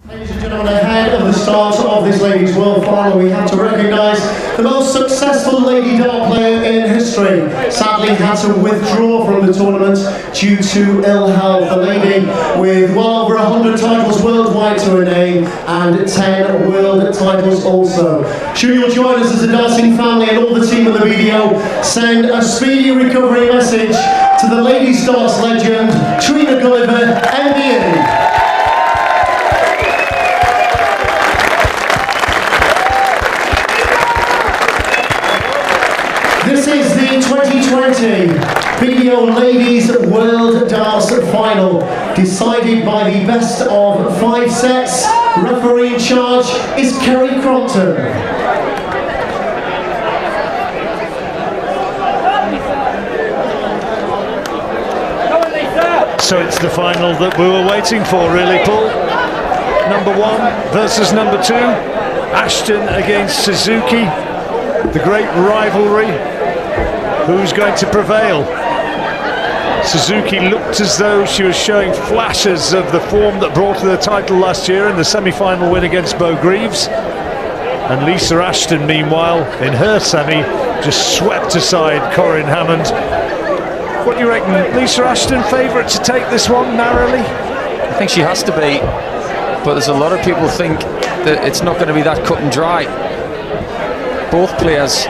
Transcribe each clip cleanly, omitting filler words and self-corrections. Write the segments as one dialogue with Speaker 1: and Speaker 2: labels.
Speaker 1: Ladies and gentlemen, ahead of the start of this Ladies World Final, we have to recognise the most successful lady dart player in history. Sadly had to withdraw from the tournament due to ill health. A lady with well over 100 titles worldwide to her name and 10 world titles also. Sure, you'll join us as the dancing family and all the team of the video send a speedy recovery message to the ladies darts legend, Trina Gulliver, MBA. This is the 2020 Video Ladies World Darts Final, decided by the best of 5 sets. Referee in charge is Kerry Crompton.
Speaker 2: So it's the final that we were waiting for, really, Paul. Number 1 versus number 2. Ashton against Suzuki. The great rivalry. Who's going to prevail? Suzuki looked as though she was showing flashes of the form that brought her the title last year in the semi-final win against Bo Greaves. And Lisa Ashton, meanwhile, in her semi, just swept aside Corinne Hammond. What do you reckon? Lisa Ashton favourite to take this one narrowly?
Speaker 3: I think she has to be, but there's a lot of people think that it's not going to be that cut and dry. Both players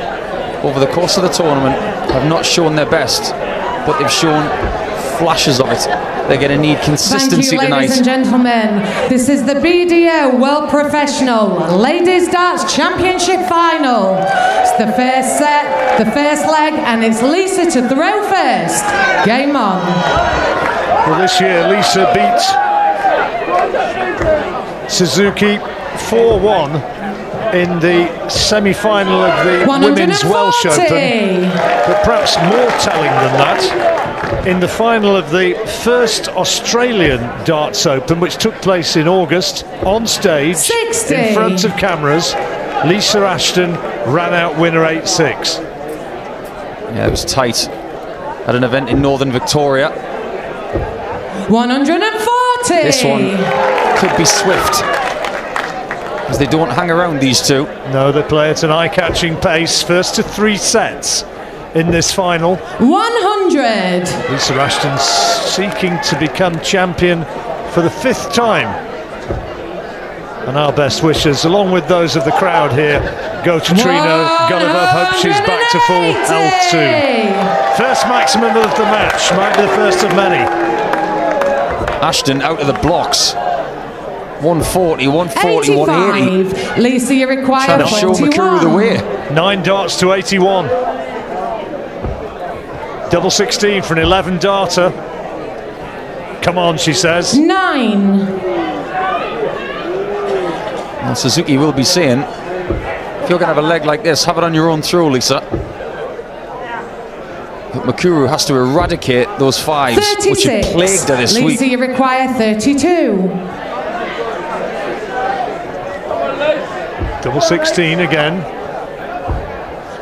Speaker 3: over the course of the tournament have not shown their best, but they've shown flashes of it. They're going to need consistency tonight.
Speaker 4: Ladies and gentlemen, this is the BDO World Professional Ladies Darts Championship Final. It's the first set, the first leg, and it's Lisa to throw first. Game on.
Speaker 2: Well, this year Lisa beat Suzuki 4-1 in the semi-final of the Women's Welsh Open, but perhaps more telling than that, in the final of the first Australian Darts Open, which took place in August, on stage,
Speaker 4: 60.
Speaker 2: In front of cameras, Lisa Ashton ran out winner 8-6.
Speaker 3: Yeah, it was tight at an event in Northern Victoria.
Speaker 4: 140.
Speaker 3: This one could be swift, because they don't hang around, these two.
Speaker 2: No, they play at an eye-catching pace. First to 3 sets in this final.
Speaker 4: 100.
Speaker 2: Lisa Ashton seeking to become champion for the 5th time. And our best wishes, along with those of the crowd here, go to Trina Gulliver. Hope she's back to full health soon. First maximum of the match, might be the first of many.
Speaker 3: Ashton out of the blocks. 140, 140, 180.
Speaker 4: Lisa, you require
Speaker 3: trying to show Makuru the way.
Speaker 2: 9 darts to 81. Double 16 for an 11 darter. Come on, she says.
Speaker 4: 9.
Speaker 3: And Suzuki will be saying, if you're going to have a leg like this, have it on your own throw, Lisa. But Makuru has to eradicate those 5s,
Speaker 4: 36.
Speaker 3: which have plagued her this week.
Speaker 4: Lisa, you require 32.
Speaker 2: Double 16 again.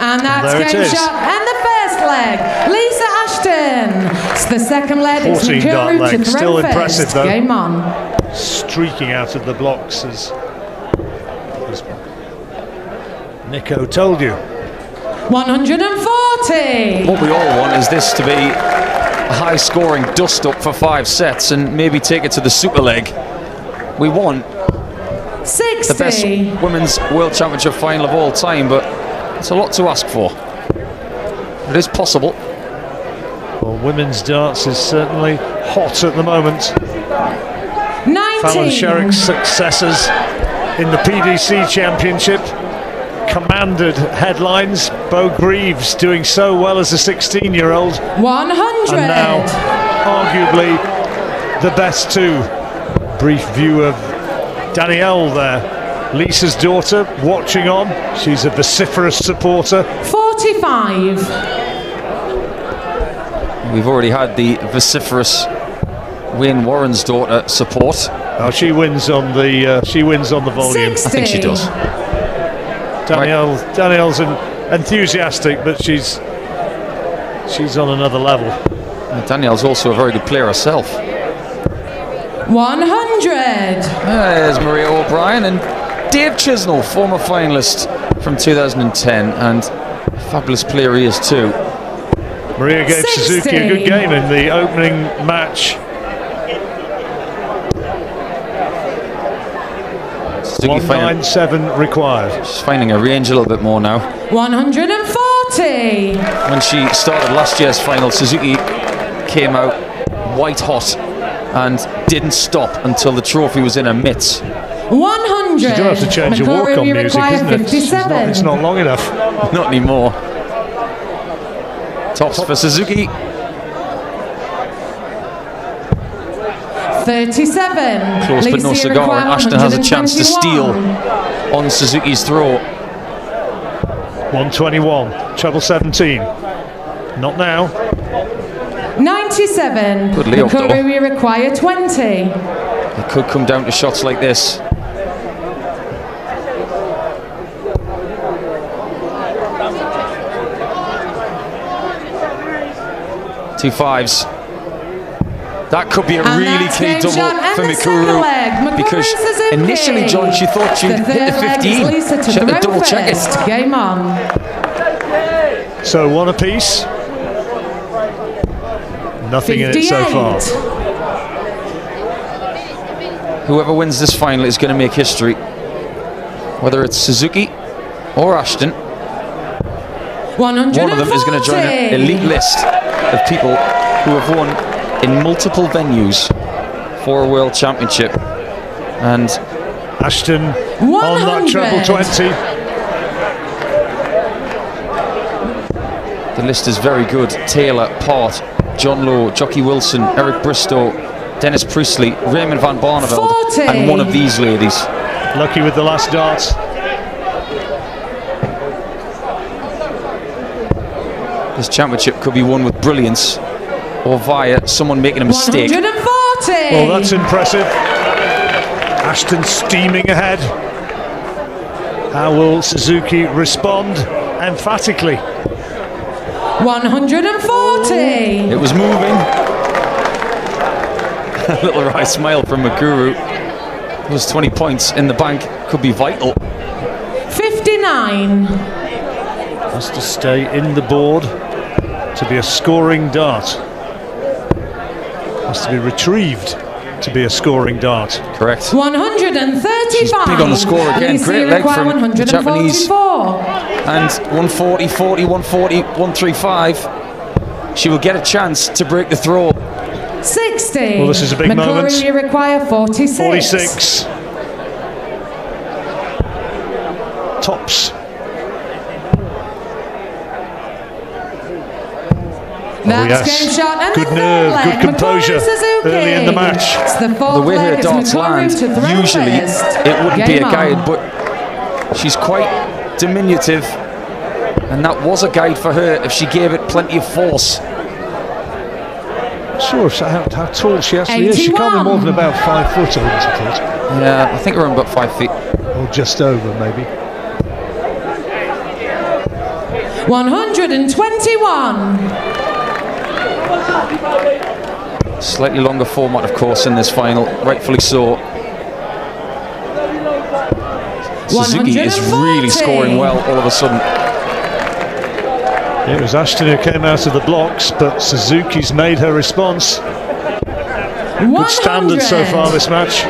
Speaker 4: And that's
Speaker 2: there
Speaker 4: game shot. And the first leg, Lisa Ashton. It's the second leg.
Speaker 2: 14 dart leg. Still impressive
Speaker 4: first.
Speaker 2: though.
Speaker 4: Game on.
Speaker 2: Streaking out of the blocks as Nico told you.
Speaker 4: 140.
Speaker 3: What we all want is this to be a high-scoring dust-up for 5 sets and maybe take it to the super leg. We want
Speaker 4: 60.
Speaker 3: the best Women's World Championship final of all time, but it's a lot to ask for. It is possible.
Speaker 2: Well, women's darts is certainly hot at the moment.
Speaker 4: 19.
Speaker 2: Fallon Sherrick's successors in the PDC Championship commanded headlines. Bo Greaves doing so well as a 16-year-old.
Speaker 4: 100.
Speaker 2: And now, arguably, the best 2. Brief view of Danielle there, Lisa's daughter, watching on. She's a vociferous supporter.
Speaker 4: 45.
Speaker 3: We've already had the vociferous Wayne Warren's daughter support.
Speaker 2: Oh, she wins on the volume.
Speaker 4: 60.
Speaker 3: I think she does.
Speaker 2: Danielle's enthusiastic, but she's on another level.
Speaker 3: And Danielle's also a very good player herself.
Speaker 4: 100.
Speaker 3: There's Maria O'Brien and Dave Chisnell, former finalist from 2010, and fabulous player he is too.
Speaker 2: Maria gave
Speaker 4: 60.
Speaker 2: Suzuki a good game in the opening match.
Speaker 3: Suzuki
Speaker 2: 197 required.
Speaker 3: she's finding her range a little bit more now.
Speaker 4: 140.
Speaker 3: When she started last year's final, Suzuki came out white hot and didn't stop until the trophy was in her mitts.
Speaker 4: 100.
Speaker 2: You do have to change your walk-on music, isn't it?
Speaker 4: 57.
Speaker 2: It's not long enough.
Speaker 3: Not anymore. Tops for Suzuki.
Speaker 4: 37.
Speaker 3: Close but no
Speaker 4: Lisa
Speaker 3: cigar, and
Speaker 4: require
Speaker 3: Ashton has a chance to steal
Speaker 4: 121.
Speaker 3: on Suzuki's throw.
Speaker 2: 121, treble 17. Not now.
Speaker 4: 97.
Speaker 3: Good layup, though.
Speaker 4: Makuru, we require 20.
Speaker 3: It could come down to shots like this. Two fives. That could be a
Speaker 4: And
Speaker 3: really
Speaker 4: that's
Speaker 3: key
Speaker 4: game
Speaker 3: double
Speaker 4: shot and
Speaker 3: for
Speaker 4: the second
Speaker 3: Mikuru,
Speaker 4: leg. Mikuru
Speaker 3: because
Speaker 4: Suzuki.
Speaker 3: initially, John, she thought she'd hit the
Speaker 4: third leg is
Speaker 3: 15.
Speaker 4: Lisa to
Speaker 3: She had to
Speaker 4: throw
Speaker 3: double check
Speaker 4: first.
Speaker 3: it.
Speaker 4: Game on.
Speaker 2: So one apiece. Nothing in it so far.
Speaker 4: 58.
Speaker 3: Whoever wins this final is going to make history. Whether it's Suzuki or Ashton,
Speaker 4: 140.
Speaker 3: one of them is going to join an elite list of people who have won in multiple venues for a world championship. And
Speaker 2: Ashton
Speaker 4: 100.
Speaker 2: on that treble 20.
Speaker 3: the list is very good. Taylor, Part, John Lowe, Jockey Wilson, Eric Bristow, Dennis Priestley, Raymond van Barneveld,
Speaker 4: 40.
Speaker 3: and one of these ladies.
Speaker 2: Lucky with the last darts.
Speaker 3: This championship could be won with brilliance or via someone making a mistake.
Speaker 4: 140.
Speaker 2: Well, that's impressive. Ashton steaming ahead. How will Suzuki respond? Emphatically.
Speaker 4: 140.
Speaker 3: It was moving. A little wry smile from Mikuru. Those 20 points in the bank could be vital.
Speaker 4: 59.
Speaker 2: Has to stay in the board to be a scoring dart. Has to be retrieved to be a scoring dart.
Speaker 3: Correct.
Speaker 4: 135.
Speaker 3: She's big on the score again.
Speaker 4: Lisa
Speaker 3: Great leg
Speaker 4: require
Speaker 3: from the Japanese.
Speaker 4: 144.
Speaker 3: And 140, 40, 140, 135. She will get a chance to break the throw.
Speaker 4: 60.
Speaker 2: Well, this is a big moment.
Speaker 4: Mikuru, you require 46.
Speaker 2: 46. Tops.
Speaker 4: That's
Speaker 2: yes.
Speaker 4: game shot and
Speaker 2: Good
Speaker 4: the
Speaker 2: nerve,
Speaker 4: third
Speaker 2: good
Speaker 4: leg.
Speaker 2: composure
Speaker 4: Mikuru Suzuki.
Speaker 2: early in the match.
Speaker 4: It's the fourth
Speaker 3: The way
Speaker 4: leg.
Speaker 3: her
Speaker 4: It's
Speaker 3: darts
Speaker 4: Mikuru
Speaker 3: land,
Speaker 4: to throw
Speaker 3: usually
Speaker 4: first.
Speaker 3: it wouldn't be a
Speaker 4: Game on.
Speaker 3: guide, but she's quite diminutive, and that was a guide for her if she gave it plenty of force.
Speaker 2: Not sure how tall she actually is. She can't be more than about 5 foot, I wouldn't have thought.
Speaker 3: Yeah, I think around about 5 feet.
Speaker 2: Or just over, maybe.
Speaker 4: 121.
Speaker 3: Slightly longer format, of course, in this final, rightfully so. Suzuki is really
Speaker 4: 140.
Speaker 3: scoring well all of a sudden.
Speaker 2: It was Ashton who came out of the blocks, but Suzuki's made her response. Good standard so far this match.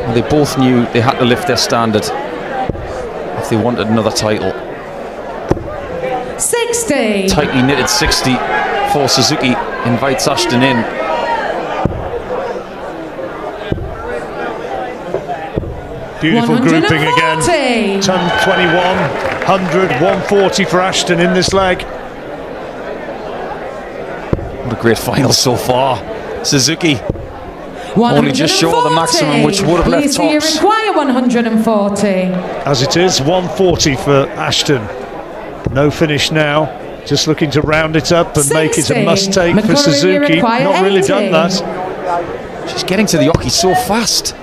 Speaker 3: Well, they both knew they had to lift their standard if they wanted another title.
Speaker 4: 60.
Speaker 3: Tightly knitted 60 for Suzuki invites Ashton in.
Speaker 2: Beautiful grouping again.
Speaker 4: 140.
Speaker 2: Ton 21, 100, 140 for Ashton in this leg.
Speaker 3: What a great final so far. Suzuki only just short of the maximum, which would have left
Speaker 4: Lisa, you
Speaker 3: tops.
Speaker 4: require 140.
Speaker 2: As it is, 140 for Ashton. No finish now. Just looking to round it up and make it a
Speaker 4: 60.
Speaker 2: must-take for
Speaker 4: Mikuru, you
Speaker 2: Suzuki.
Speaker 4: require
Speaker 2: Not really
Speaker 4: 80.
Speaker 2: done that.
Speaker 3: She's getting to the oki so fast.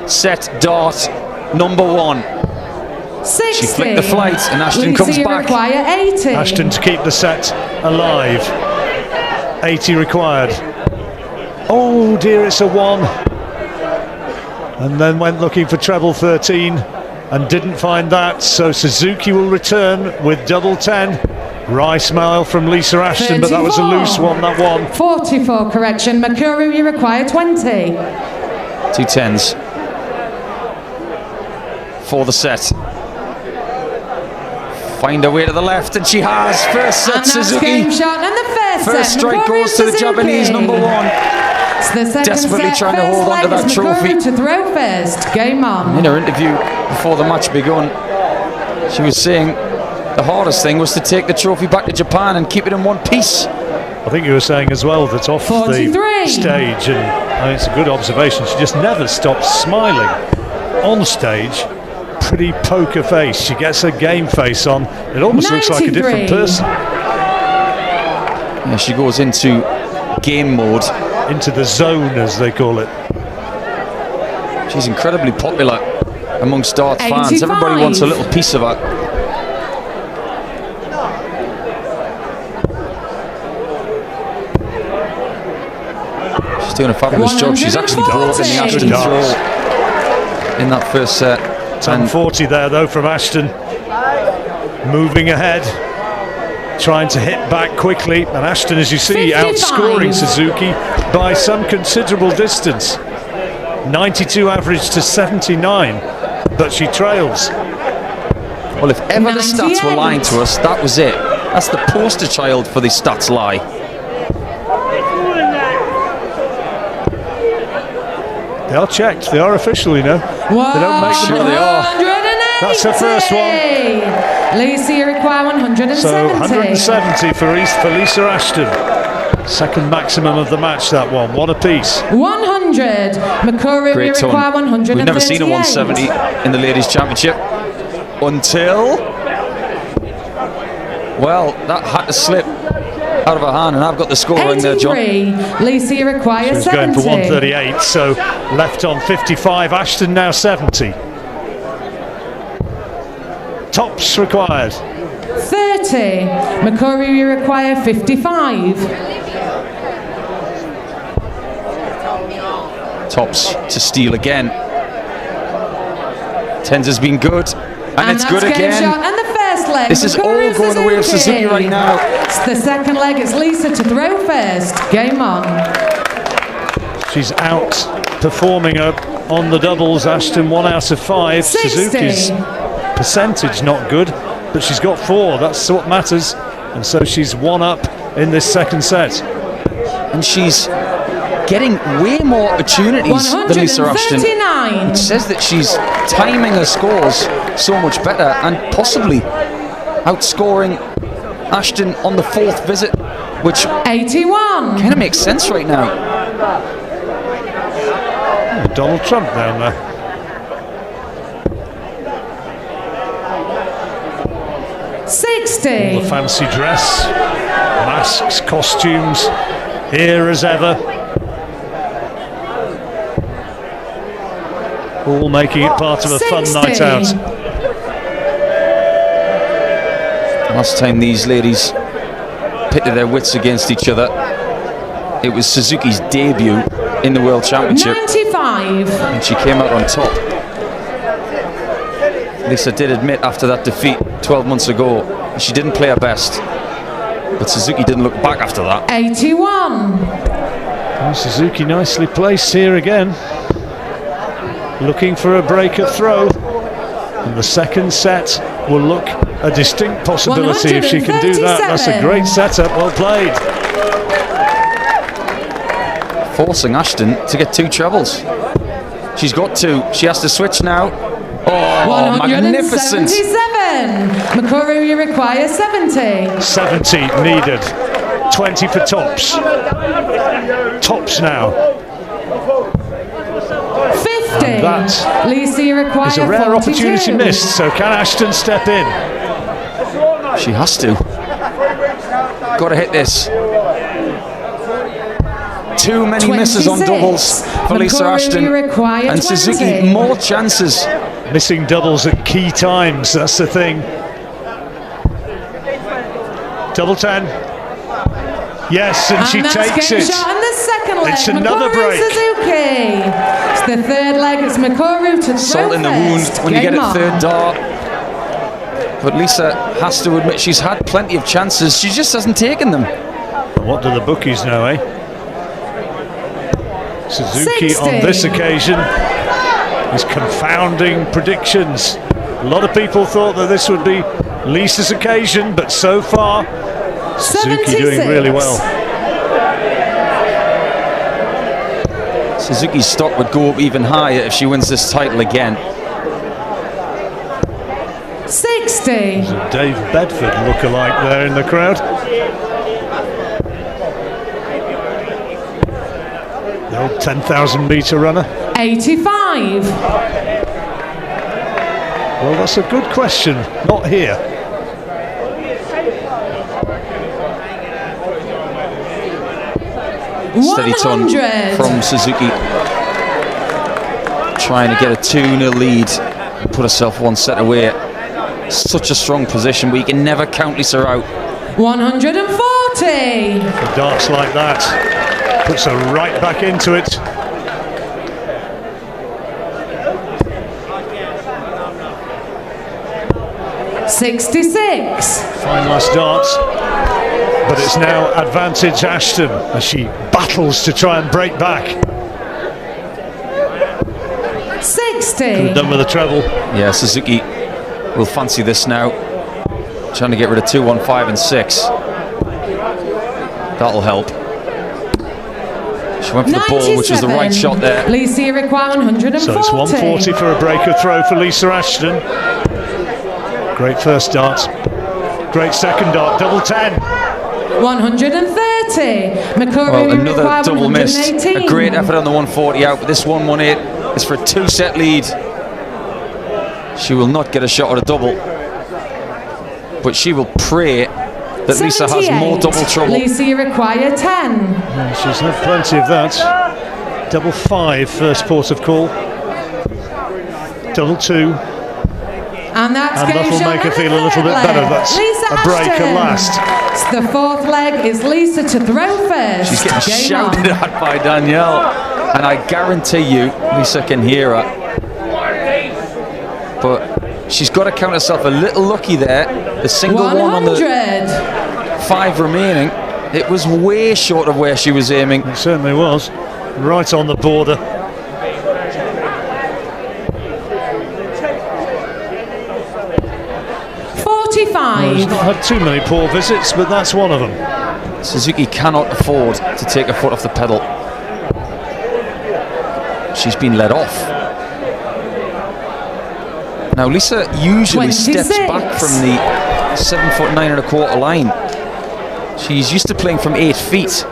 Speaker 3: Set dart number 1.
Speaker 4: 60.
Speaker 3: She flicked the flight and Ashton
Speaker 4: Lisa,
Speaker 3: comes
Speaker 4: you
Speaker 3: back.
Speaker 4: require 80.
Speaker 2: Ashton to keep the set alive. 80 required. Oh dear, it's a 1. And then went looking for treble 13 and didn't find that. So Suzuki will return with double 10. Wry smile from Lisa Ashton,
Speaker 4: 34.
Speaker 2: but that was a loose one, that one.
Speaker 4: 44, correction. Makuru, you require 20.
Speaker 3: 2 10s for the set. Find her way to the left, and she has. First set,
Speaker 4: And that's
Speaker 3: Suzuki.
Speaker 4: game shot, and the
Speaker 3: First
Speaker 4: set.
Speaker 3: strike
Speaker 4: Makuru
Speaker 3: goes to the
Speaker 4: Suzuki.
Speaker 3: Japanese number 1.
Speaker 4: It's the second
Speaker 3: Desperately
Speaker 4: set,
Speaker 3: trying to
Speaker 4: first
Speaker 3: hold on to
Speaker 4: leg
Speaker 3: that
Speaker 4: is
Speaker 3: trophy.
Speaker 4: Makuru to throw first. Game on.
Speaker 3: In her interview before the match begun, she was saying the hardest thing was to take the trophy back to Japan and keep it in one piece.
Speaker 2: I think you were saying as well that off
Speaker 4: 43.
Speaker 2: the stage, and I mean, it's a good observation, she just never stops smiling. On stage, pretty poker face. She gets her game face on. It almost looks like a different
Speaker 4: 93.
Speaker 2: person.
Speaker 3: Yeah, she goes into game mode.
Speaker 2: Into the zone, as they call it.
Speaker 3: She's incredibly popular amongst darts fans.
Speaker 4: 85.
Speaker 3: Everybody wants a little piece of her. She's doing a fabulous job. She's actually brought in the Ashton throw in that first set.
Speaker 2: 10-40 there though from Ashton. Moving ahead, trying to hit back quickly, and Ashton, as you see,
Speaker 4: 55.
Speaker 2: outscoring Suzuki by some considerable distance. 92 average to 79, but she trails.
Speaker 3: Well, if ever the stats were
Speaker 4: 98.
Speaker 3: lying to us, that was it. That's the poster child for the stats lie.
Speaker 2: They are checked, they are official, you know. They don't make them
Speaker 3: Sure
Speaker 2: up.
Speaker 3: they are.
Speaker 4: 180.
Speaker 2: That's her first one.
Speaker 4: Lisa, you require 170.
Speaker 2: So 170 for Lisa Ashton. Second maximum of the match, that one. What a piece.
Speaker 4: 100. Makuru,
Speaker 3: Great
Speaker 4: you
Speaker 3: ton.
Speaker 4: require 138.
Speaker 3: We've never seen a 170 in the Ladies' Championship until... Well, that had to slip out of her hand, and I've got the score in there, John.
Speaker 4: 83. Lisa, you require
Speaker 2: She was
Speaker 4: 70.
Speaker 2: going for 138, so left on 55. Ashton now 70. Tops required.
Speaker 4: 30. Makuru, you require 55.
Speaker 3: Tops to steal again. Tens has been good, and it's good
Speaker 4: that's game
Speaker 3: again.
Speaker 4: shot. And the first leg.
Speaker 3: This is
Speaker 4: Makuru
Speaker 3: all going the way of Suzuki right now.
Speaker 4: It's the second leg. It's Lisa to throw first. Game on.
Speaker 2: She's out performing her on the doubles. Ashton 1 out of 5.
Speaker 4: 60.
Speaker 2: Suzuki's percentage not good, but she's got 4. That's what matters. And so she's 1 up in this second set.
Speaker 3: And she's getting way more opportunities than Lisa Ashton.
Speaker 4: 139.
Speaker 3: It says that she's timing her scores so much better and possibly outscoring Ashton on the 4th visit, which
Speaker 4: 81.
Speaker 3: kind of makes sense right now.
Speaker 2: Donald Trump down there. All
Speaker 4: 60.
Speaker 2: the fancy dress, masks, costumes, here as ever. All making it part of a fun
Speaker 4: 60.
Speaker 2: night out.
Speaker 3: Last time these ladies pitted their wits against each other, it was Suzuki's debut in the World Championship,
Speaker 4: 95.
Speaker 3: and she came out on top. Lisa did admit after that defeat 12 months ago she didn't play her best, but Suzuki didn't look back after that.
Speaker 4: 81.
Speaker 2: Well, Suzuki nicely placed here again, looking for a break of throw, and the second set will look a distinct possibility if she can do that. That's a great setup, well played.
Speaker 3: Forcing Ashton to get 2 trebles. She's got 2. She has to switch now. Oh, magnificent.
Speaker 4: 177. Makuru, you require 70.
Speaker 2: 70 needed. 20 for tops. Tops now.
Speaker 4: 50.
Speaker 2: And that
Speaker 4: Lisa, you require
Speaker 2: is a rare
Speaker 4: 42.
Speaker 2: opportunity missed, so can Ashton step in?
Speaker 3: She has to. Got to hit this. Too many misses on
Speaker 4: 26.
Speaker 3: doubles for Lisa
Speaker 4: Makuru,
Speaker 3: Ashton.
Speaker 4: you require
Speaker 3: And Suzuki
Speaker 4: 20.
Speaker 3: more chances.
Speaker 2: Missing doubles at key times, that's the thing. Double 10. Yes, and she takes it.
Speaker 4: Shot in the second leg.
Speaker 2: It's another break.
Speaker 4: Suzuki. It's the third leg. It's Mikuru to
Speaker 3: Salt in the wound when you get a third dart. But Lisa has to admit she's had plenty of chances. She just hasn't taken them.
Speaker 2: What do the bookies know, eh? Suzuki
Speaker 4: 60.
Speaker 2: on this occasion is confounding predictions. A lot of people thought that this would be Lisa's occasion, but so far, Suzuki
Speaker 4: 76.
Speaker 2: doing really well.
Speaker 3: Suzuki's stock would go up even higher if she wins this title again.
Speaker 4: 60.
Speaker 2: There's a Dave Bedford lookalike there in the crowd. The old 10,000 metre runner.
Speaker 4: 85.
Speaker 2: Well, that's a good question. Not here.
Speaker 3: Steady ton from Suzuki. Trying to get a 2-0 lead. Put herself one set away. Such a strong position, but you can never count Lisa out.
Speaker 4: 140.
Speaker 2: The darts like that puts her right back into it.
Speaker 4: $66.
Speaker 2: Fine last darts, but it's now advantage Ashton as she battles to try and break back.
Speaker 4: 60.
Speaker 2: Done with the treble.
Speaker 3: Yeah, Suzuki will fancy this now. Trying to get rid of 2, 1, 5 and 6. That'll help. She went for the ball, which was the right shot there.
Speaker 4: Lisa, you require 140.
Speaker 2: So it's 140 for a breaker throw for Lisa Ashton. Great first dart. Great second dart. Double 10.
Speaker 4: 130. Mikuru,
Speaker 3: Well,
Speaker 4: you
Speaker 3: another
Speaker 4: require
Speaker 3: double miss.
Speaker 4: 118.
Speaker 3: A great effort on the 140 out, but this 118 is for a 2-set lead. She will not get a shot at a double, but she will pray that Lisa has more double trouble.
Speaker 4: Lisa, you require 10.
Speaker 2: Yeah, she's had plenty of that. Double 5, first port of call. Double 2.
Speaker 4: And that's
Speaker 2: And that'll make her feel a little bit better. That's
Speaker 4: Lisa
Speaker 2: a break at
Speaker 4: Ashton.
Speaker 2: last.
Speaker 4: The fourth leg is Lisa to throw first.
Speaker 3: She's getting
Speaker 4: Game
Speaker 3: shouted
Speaker 4: on.
Speaker 3: at by Danielle, and I guarantee you Lisa can hear her. But she's got to count herself a little lucky there. The single
Speaker 4: 100.
Speaker 3: one on the 5 remaining, it was way short of where she was aiming.
Speaker 2: It certainly was. Right on the border.
Speaker 4: 45.
Speaker 2: She's not had too many poor visits, but that's one of them.
Speaker 3: Suzuki cannot afford to take her foot off the pedal. She's been let off. Now Lisa usually
Speaker 4: 26.
Speaker 3: steps back from the 7'9¼ line. She's used to playing from 8 feet.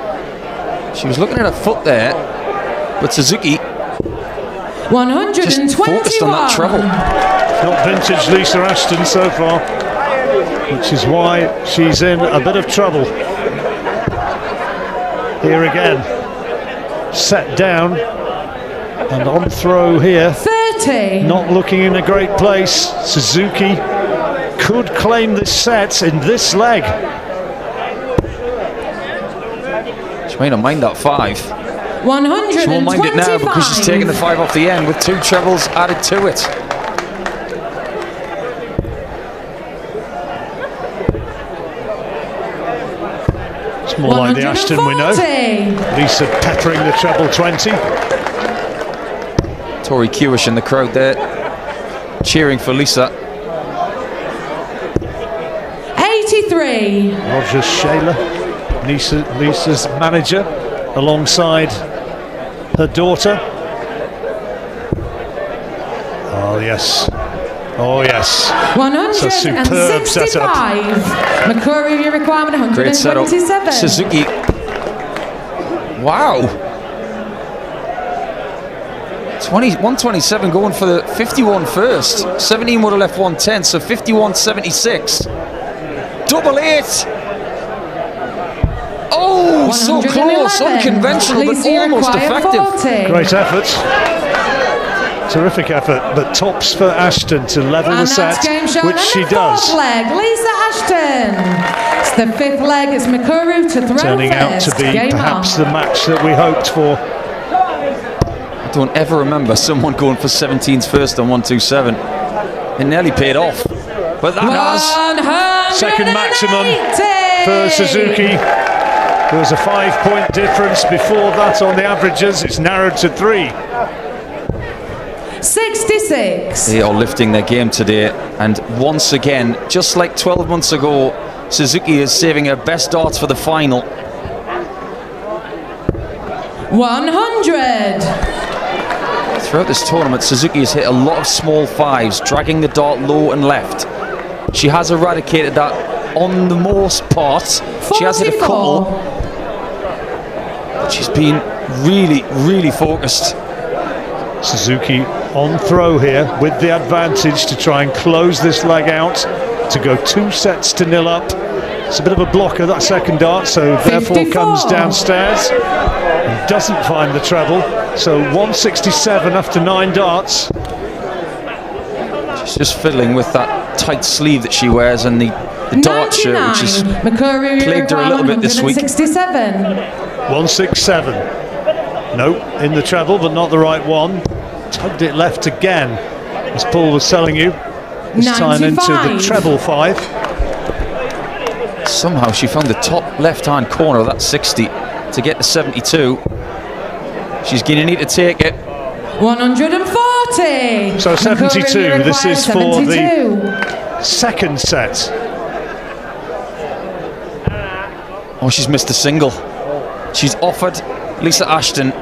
Speaker 3: She was looking at her foot there, but Suzuki
Speaker 4: 121.
Speaker 3: just focused on that treble.
Speaker 2: Not vintage Lisa Ashton so far, which is why she's in a bit of trouble. Here again, set down and on throw here.
Speaker 4: 30.
Speaker 2: Not looking in a great place. Suzuki could claim this set in this leg.
Speaker 3: She may not mind that 5.
Speaker 4: 125.
Speaker 3: She won't mind it now because she's taking the 5 off the end with 2 trebles added to it.
Speaker 2: It's more like the Ashton we know. Lisa peppering the treble 20.
Speaker 3: Tori Kewish in the crowd there, cheering for Lisa.
Speaker 4: 83.
Speaker 2: Roger Shaler, Lisa's manager, alongside her daughter. Oh yes, oh yes.
Speaker 4: 165. Mikuru, your requirement 127.
Speaker 3: Great setup. Suzuki. Wow. 127 going for the 51 first. 17 would have left 110, so 51.76. Double 8. Oh, so close, unconventional, but almost effective.
Speaker 4: 40.
Speaker 2: Great effort Terrific effort, but tops for Ashton to level the set, which she does.
Speaker 4: Leg, Lisa Ashton. It's the 5th leg. It's Mikuru to throw
Speaker 2: Turning out to be perhaps the match that we hoped for.
Speaker 3: I don't ever remember someone going for 17s first on 127. It nearly paid off, but that has.
Speaker 2: Second maximum for Suzuki. There was a 5-point difference before that on the averages. It's narrowed to 3.
Speaker 4: 66.
Speaker 3: They are lifting their game today, and once again, just like 12 months ago, Suzuki is saving her best darts for the final.
Speaker 4: 100.
Speaker 3: Throughout this tournament, Suzuki has hit a lot of small 5s, dragging the dart low and left. She has eradicated that on the most part.
Speaker 4: 44.
Speaker 3: She has hit a couple, but she's been really focused.
Speaker 2: Suzuki on throw here with the advantage to try and close this leg out, to go 2-0 up. It's a bit of a blocker, that second dart, so therefore
Speaker 4: 54.
Speaker 2: comes downstairs and doesn't find the treble. So 167 after 9 darts.
Speaker 3: She's just fiddling with that tight sleeve that she wears and the dart shirt, which has plagued her a little bit this week.
Speaker 2: 167. Nope, in the treble, but not the right one. Tugged it left again, as Paul was telling you. This time into the treble 5.
Speaker 3: Somehow she found the top left-hand corner of that 60 to get to 72. She's going to need to take it.
Speaker 4: 140.
Speaker 2: So 72. This is for the second set.
Speaker 3: Oh, she's missed a single. She's offered Lisa Ashton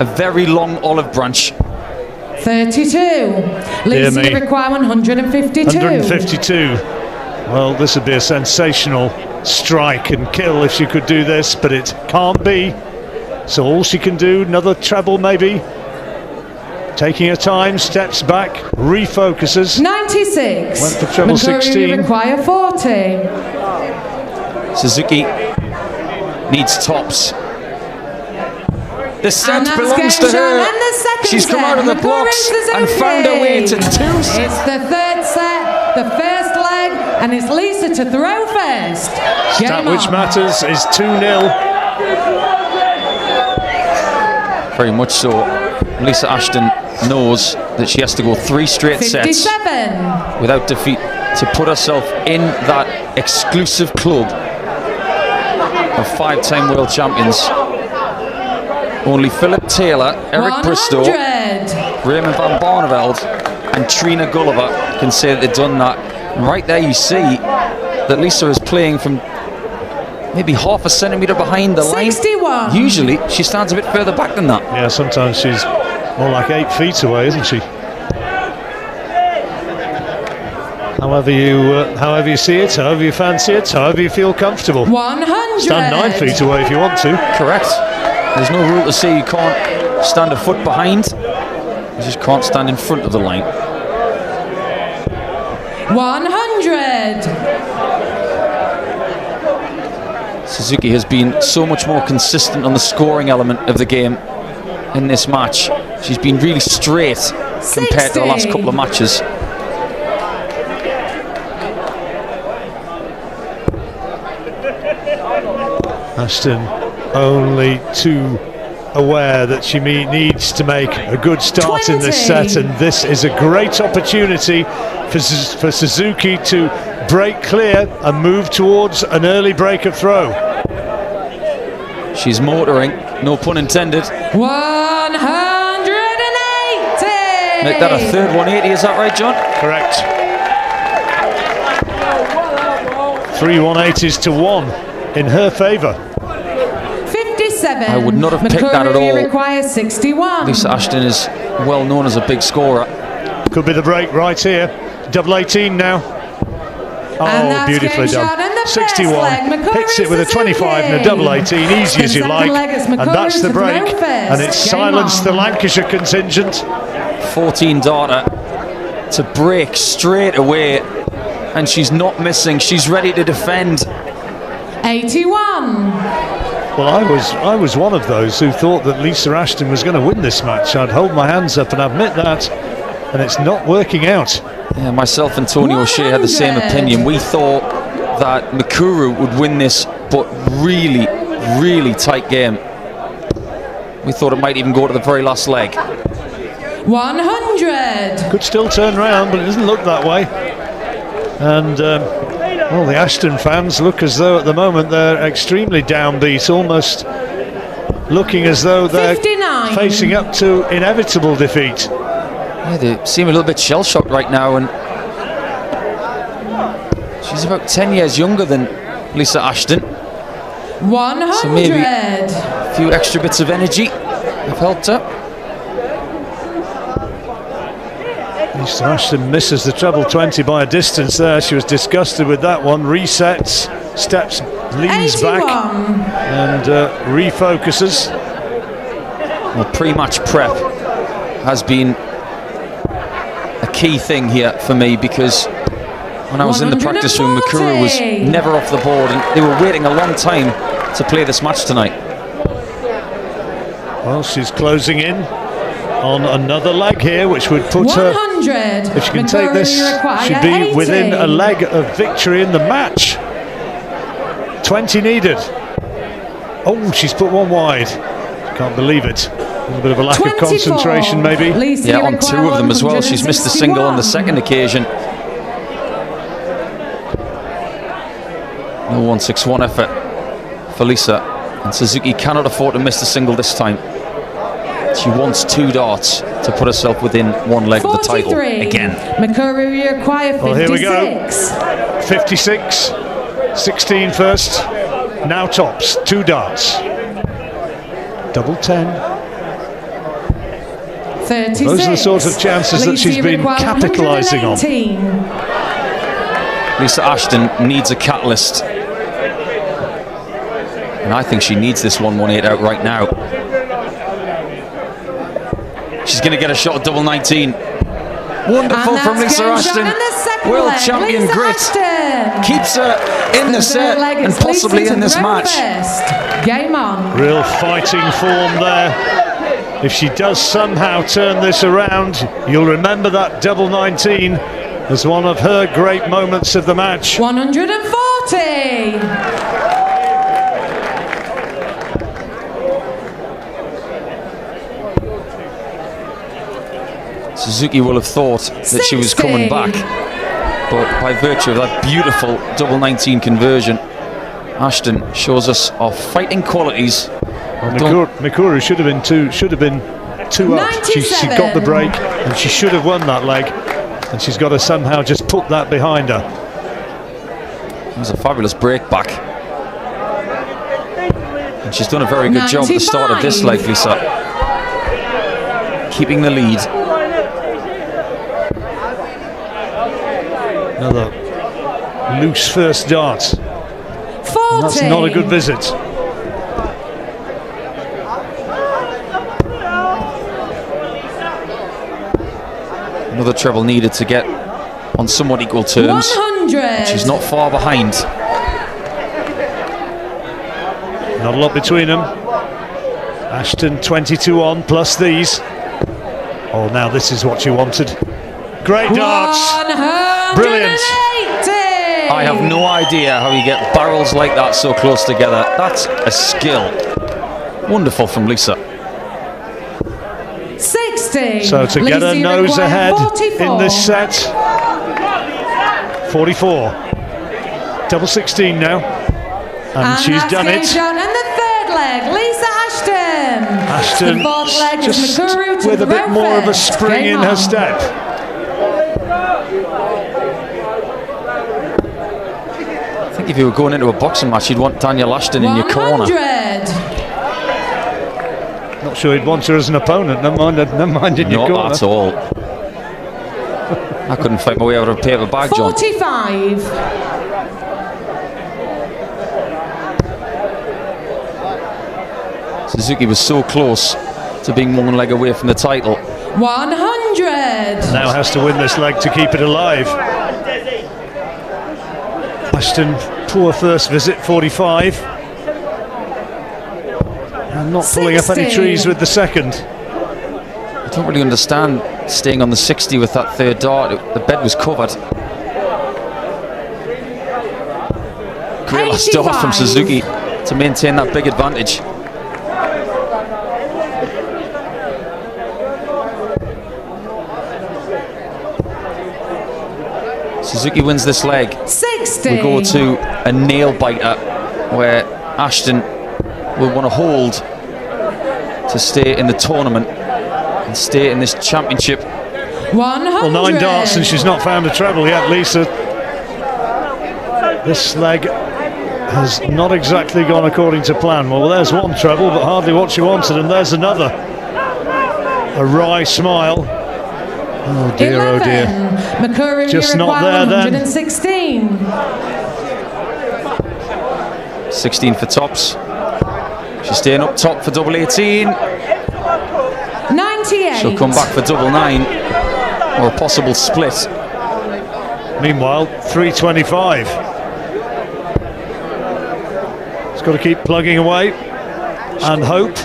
Speaker 3: a very long olive branch.
Speaker 4: 32. Lisa, you require 152.
Speaker 2: 152. Well, this would be a sensational strike and kill if she could do this, but it can't be. So all she can do, another treble maybe. Taking her time, steps back, refocuses.
Speaker 4: 96.
Speaker 2: Went for treble 16.
Speaker 4: You require 40.
Speaker 3: Suzuki needs tops. The set belongs to her. She's come out of the blocks and found her way to 2.
Speaker 4: It's the 3rd set, the first leg, and it's Lisa to throw first.
Speaker 2: Stat which matters is 2-0.
Speaker 3: Very much so. Lisa Ashton knows that she has to go 3 straight
Speaker 4: 57.
Speaker 3: sets without defeat to put herself in that exclusive club of 5-time world champions. Only Philip Taylor, Eric
Speaker 4: 100.
Speaker 3: Bristow, Raymond van Barneveld and Trina Gulliver can say that they've done that. And right there you see that Lisa is playing from maybe half a centimetre behind the
Speaker 4: 61.
Speaker 3: line. Usually she stands a bit further back than that.
Speaker 2: Yeah, sometimes she's more like 8 feet away, isn't she? However you see it, however you fancy it, however you feel comfortable.
Speaker 4: 100.
Speaker 2: Stand 9 feet away if you want to.
Speaker 3: Correct. There's no rule to say you can't stand a foot behind. You just can't stand in front of the line.
Speaker 4: 100.
Speaker 3: Suzuki has been so much more consistent on the scoring element of the game in this match. She's been really straight compared to the last couple of matches.
Speaker 2: Ashton only too aware that she needs to make a good start
Speaker 4: 20.
Speaker 2: in this set, and this is a great opportunity for Suzuki to break clear and move towards an early break of throw.
Speaker 3: She's motoring, no pun intended.
Speaker 4: 180.
Speaker 3: Make that a third 180, is that right, John?
Speaker 2: Correct. 3 180s to 1 in her favour.
Speaker 4: 57.
Speaker 3: I would not have picked that at all.
Speaker 4: Requires 61.
Speaker 3: Lisa Ashton is well known as a big scorer.
Speaker 2: Could be the break right here. Double 18 now. Oh, beautifully done. 61. Hits it with a 25 and a double 18, easy as you like. And that's the break. And it's silenced the Lancashire contingent.
Speaker 3: 14 darter to break straight away. And she's not missing. She's ready to defend.
Speaker 4: 81.
Speaker 2: Well, I was one of those who thought that Lisa Ashton was going to win this match. I'd hold my hands up and admit that, and it's not working out.
Speaker 3: Yeah, myself and Tony O'Shea had the same opinion. We thought that Mikuru would win this, but really, really tight game. We thought it might even go to the very last leg.
Speaker 4: 100.
Speaker 2: Could still turn around, but it doesn't look that way. And well, the Ashton fans look as though at the moment they're extremely downbeat, almost looking as though they're
Speaker 4: 59.
Speaker 2: facing up to inevitable defeat.
Speaker 3: Yeah, they seem a little bit shell-shocked right now, and she's about 10 years younger than Lisa Ashton.
Speaker 4: 100.
Speaker 3: So maybe a few extra bits of energy have helped her.
Speaker 2: Lisa Ashton misses the treble 20 by a distance there. She was disgusted with that one. Resets, steps, leans
Speaker 4: 81.
Speaker 2: back and refocuses.
Speaker 3: Well, pre-match prep has been a key thing here for me, because when I was in the practice room, Mikuru was never off the board, and they were waiting a long time to play this match tonight.
Speaker 2: Well, she's closing in on another leg here, which would put
Speaker 4: 100.
Speaker 2: her, if she can take this, she'd be within a leg of victory in the match. 20 needed. Oh, she's put one wide. Can't believe it. A little bit of a lack 24. Of concentration, maybe.
Speaker 3: Yeah, on two of them as well. She's missed a single on the second occasion. No 161 effort for Lisa, and Suzuki cannot afford to miss a single this time. She wants 2 darts to put herself within one leg of the title again.
Speaker 4: Mikuru, you acquire 56.
Speaker 2: Well, here we go. 56, 16 first. Now tops, 2 darts. Double 10.
Speaker 4: 36.
Speaker 2: Those are the sort of chances that she's been capitalising on.
Speaker 3: Lisa Ashton needs a catalyst, and I think she needs this 118 out right now. She's going to get a shot at double 19. Wonderful from Lisa Ashton. World champion grit. Keeps her in the set and possibly in this match.
Speaker 4: Game on.
Speaker 2: Real fighting form there. If she does somehow turn this around, you'll remember that double 19 as one of her great moments of the match.
Speaker 4: 140.
Speaker 3: Suzuki will have thought that she was coming back, but by virtue of that beautiful double 19 conversion, Ashton shows us our fighting qualities.
Speaker 2: Well, Mikuru should have been two up. She got the break, and she should have won that leg, and she's got to somehow just put that behind her.
Speaker 3: It was a fabulous break back, and she's done a very good job at the start of this leg, Lisa, keeping the lead.
Speaker 2: Another loose first dart.
Speaker 4: 40.
Speaker 2: And that's not a good visit.
Speaker 3: Another treble needed to get on somewhat equal terms.
Speaker 4: 100.
Speaker 3: She's not far behind.
Speaker 2: Not a lot between them. Ashton 22 on plus these. Oh, now this is what you wanted. Great darts.
Speaker 4: 180.
Speaker 2: Brilliant.
Speaker 3: I have no idea how you get barrels like that so close together. That's a skill. Wonderful from Lisa.
Speaker 4: 60.
Speaker 2: So to get her nose ahead
Speaker 4: 44.
Speaker 2: in this set. 44. Double 16 now. And she's done it.
Speaker 4: And the third leg, Lisa Ashton.
Speaker 2: Ashton
Speaker 4: the fourth leg
Speaker 2: just
Speaker 4: is Mikuru to
Speaker 2: with
Speaker 4: the
Speaker 2: a bit more of a spring in her step.
Speaker 3: I think if you were going into a boxing match, you'd want Danielle Ashton in your corner.
Speaker 4: 100.
Speaker 2: Not sure he'd want her as an opponent. Never mind in your corner.
Speaker 3: Not at all. I couldn't fight my way out of a paper bag, John.
Speaker 4: 45.
Speaker 3: Suzuki was so close to being one leg away from the title.
Speaker 4: 100.
Speaker 2: Now has to win this leg to keep it alive. Ashton, poor first visit, 45. And not pulling up any trees with the second.
Speaker 3: I don't really understand staying on the 60 with that third dart. The bed was covered. Great last dart from Suzuki to maintain that big advantage. Suzuki wins this leg.
Speaker 4: 60.
Speaker 3: We go to a nail biter where Ashton will want to hold to stay in the tournament and stay in this championship.
Speaker 4: 100.
Speaker 2: Well, 9 darts and she's not found a treble yet, Lisa. This leg has not exactly gone according to plan. Well, there's one treble, but hardly what she wanted, and there's another. A wry smile. Oh dear,
Speaker 4: 11.
Speaker 2: oh dear.
Speaker 4: Makuru,
Speaker 2: just not there then.
Speaker 4: 116.
Speaker 3: 16 for tops. She's staying up top for double 18.
Speaker 4: 98.
Speaker 3: She'll come back for double 9 or a possible split.
Speaker 2: Meanwhile, 325. It's got to keep plugging away and hope.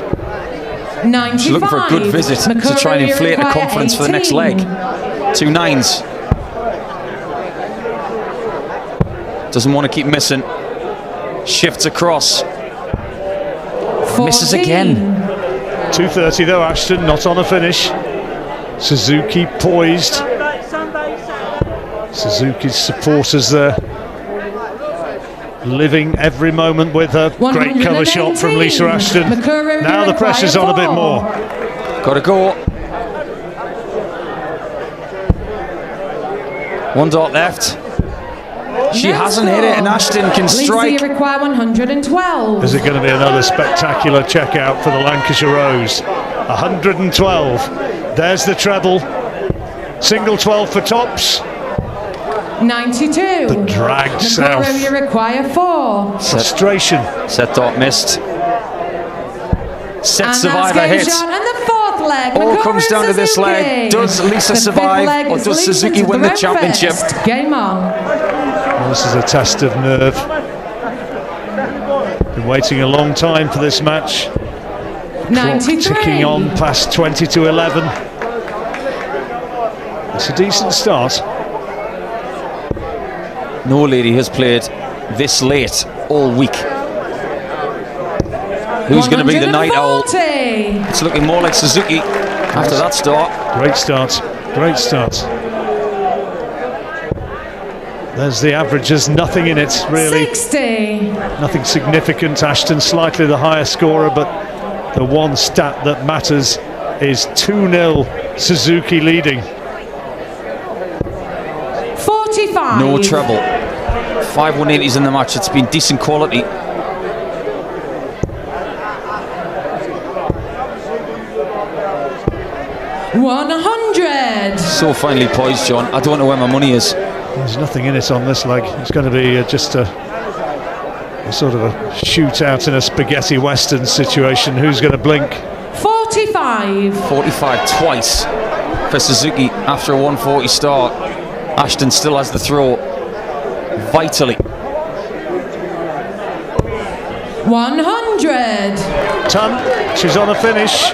Speaker 4: 95.
Speaker 3: She's looking for a good visit to try and inflate her confidence for the next leg. 2 9s. Doesn't want to keep missing. Shifts across.
Speaker 4: 14.
Speaker 3: Misses again.
Speaker 2: 230 though, Ashton not on a finish. Suzuki poised. Suzuki's supporters there, living every moment with her. Great cover shot from Lisa Ashton. Now the pressure's on a bit more.
Speaker 3: Gotta go. 1 dart left. She hasn't hit it, and Ashton can strike.
Speaker 4: Lisa, you require 112.
Speaker 2: Is it going to be another spectacular checkout for the Lancashire Rose? 112. There's the treble. Single 12 for tops.
Speaker 4: 92.
Speaker 2: But dragged south.
Speaker 4: You require 4.
Speaker 2: Frustration.
Speaker 3: Set dart missed. Set survivor hit.
Speaker 4: And the 4th leg.
Speaker 3: All comes down to this leg. Does Lisa survive, or does Suzuki win the championship?
Speaker 4: Game on.
Speaker 2: Well, this is a test of nerve. Been waiting a long time for this match.
Speaker 4: 93.
Speaker 2: Clock ticking on past 20 to 11. It's a decent start.
Speaker 3: No lady has played this late all week. Who's going to be the night owl? It's looking more like Suzuki after that start.
Speaker 2: Great start. Great start. There's the averages, nothing in it really.
Speaker 4: 60.
Speaker 2: Nothing significant. Ashton slightly the higher scorer, but the one stat that matters is 2-0 Suzuki leading.
Speaker 4: 45.
Speaker 3: No treble. 5 180s in the match. It's been decent quality.
Speaker 4: $100.
Speaker 3: So finely poised, John. I don't know where my money is.
Speaker 2: There's nothing in it on this leg. It's going to be just a sort of a shootout in a spaghetti western situation. Who's going to blink?
Speaker 4: 45.
Speaker 3: 45 twice for Suzuki after a 140 start. Ashton still has the throw vitally.
Speaker 4: 100.
Speaker 2: Ton, she's on a finish.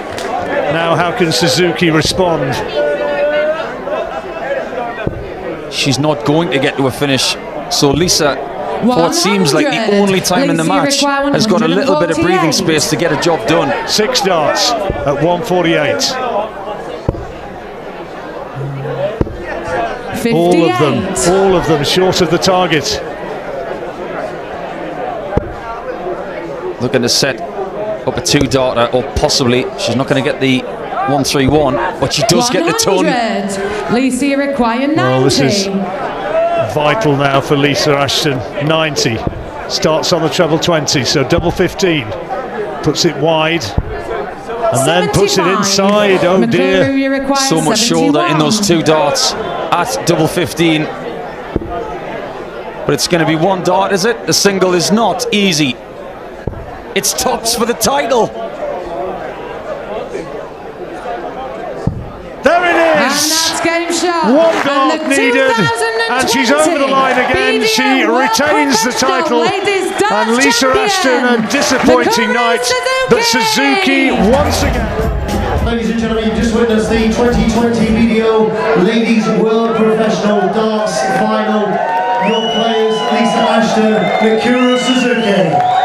Speaker 2: Now how can Suzuki respond?
Speaker 3: She's not going to get to a finish. So Lisa, for what seems like the only time in the match, has got a little bit of breathing space to get a job done.
Speaker 2: 6 darts at 148.
Speaker 4: 58.
Speaker 2: All of them short of the target.
Speaker 3: Looking to set up a 2-darter, or possibly she's not going to get the 131, but she does get the ton.
Speaker 4: Lisa, you require 90.
Speaker 2: Well, this is vital now for Lisa Ashton. 90. Starts on the treble 20, so double 15. Puts it wide. And then puts it inside. Oh dear.
Speaker 3: So much shoulder in those 2 darts at double 15. But it's going to be 1 dart, is it? The single is not easy. It's tops for the title.
Speaker 2: There it is.
Speaker 4: And that's game shot.
Speaker 2: One dart needed, and she's over the line again. She retains the title. And Lisa Ashton, a disappointing night, but Suzuki once again.
Speaker 1: Ladies and gentlemen, you've just witnessed the 2020 BDO Ladies World Professional Darts Final. Your players, Lisa Ashton, Suzuki.